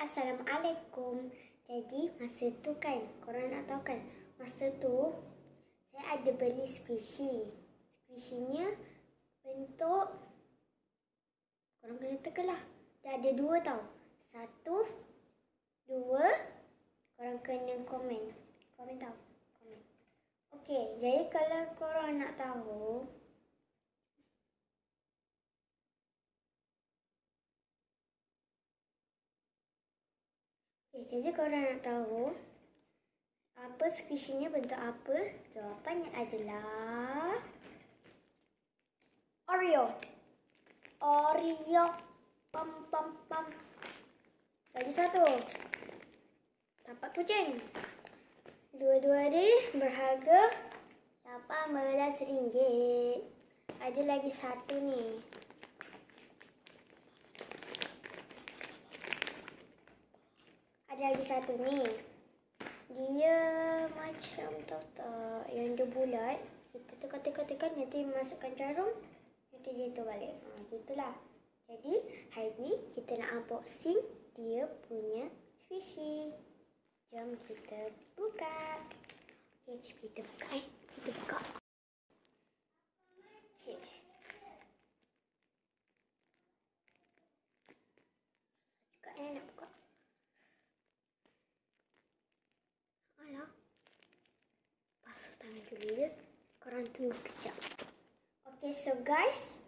Assalamualaikum. Jadi masa tu kan, korang nak tahu kan, masa tu saya ada beli squishy. Squishy-nya bentuk, korang kena tekanlah. Dia ada 2 tau. 1, 2. Korang kena komen. Komen tau. Komen. Okey, jadi kalau korang nak tahu, jadi korang nak tahu apa squishy-nya bentuk apa? Jawapannya adalah Oreo. Oreo. Pam pam pam. Lagi 1. Tapak kucing. Dua-dua ni berharga RM18. Ada lagi 1 ni. Ada lagi 1 ni. Dia macam tahu tak, yang dia bulat. Kita tekan-tekan nanti masukkan jarum, nanti dia tu balik. Gitulah. Jadi hari ni kita nak unboxing dia punya squishy. Jom kita buka. Okey, jom kita buka. Kita buka. Okey. Buka nak buka. Alah. Basuh tangan dulu ya. Korang tunggu kejap. Okey, so guys,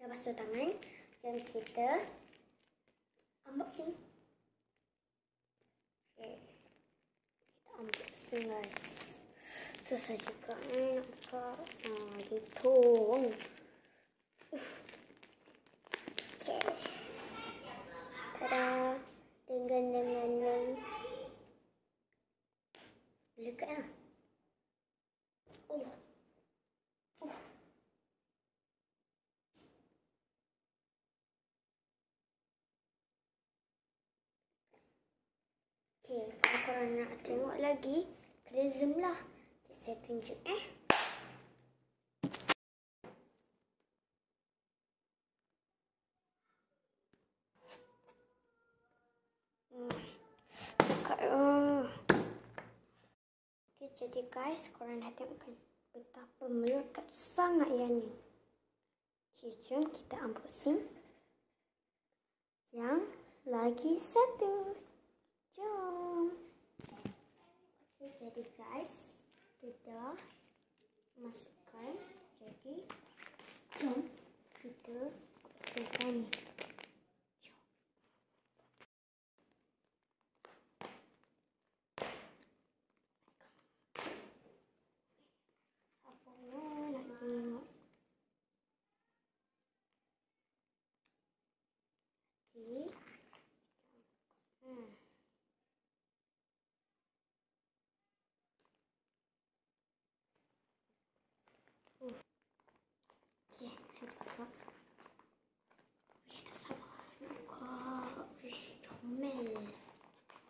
dah basuh tangan. Jom kita unboxing. Okay. Kita unboxing guys. Susah juga nak buka. Gitu. Okay. Tada. Dengan. Lekat lah. Allah. Okay, kalau korang nak tengok lagi, kena zoom lah. Okay, saya tunjuk Okay, jadi guys, korang dah tengok kan betapa melekat sangat yang ni. Okay, jom kita unboxing yang lagi 1. Jom. Okay, jadi guys, kita dah masukkan. Jadi, jom kita unboxingkan ni.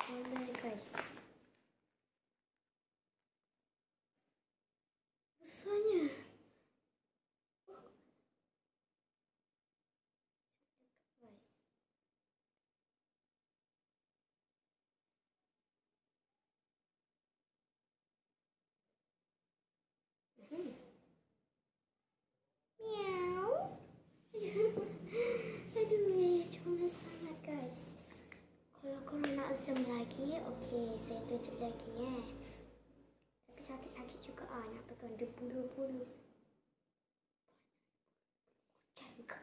Comel guys. Besarnya. Miau. Aduh, comel sangat guys. Kalau korang nak zoom lagi, okey, saya tunjuk lagi Tapi sakit-sakit juga nak pegang dia bulu-bulu. Cantik.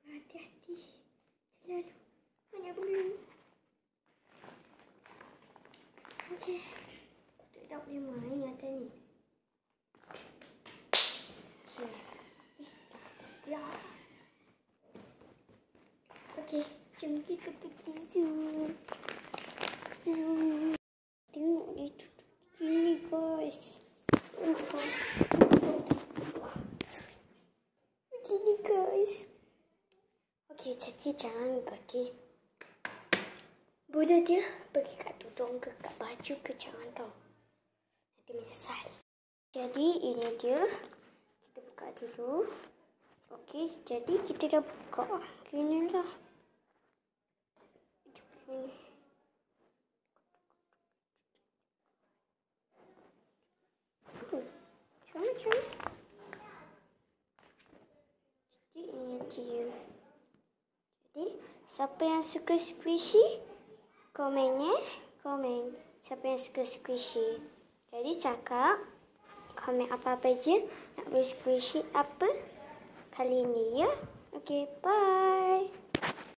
Berhati-hati. Selalu banyak bulu. Okey. Patut tak boleh main atas ni. Okey. Ya. Okey. Jom kita pergi zoo. Tengok dia tu. Gini guys. Begini guys. Okey, jadi jangan bagi bulu dia pergi kat tudung ke kat baju ke, jangan tau. Nanti menyesal. Jadi ini dia. Kita buka dulu. Okey, jadi kita dah buka. Gini lah. macam. Jadi ini dia. Jadi siapa yang suka squishy? Komen ya. Komen. Siapa yang suka squishy? Jadi cakap. Komen apa-apa je. Nak beli squishy apa? Kali ini ya. Okay, bye.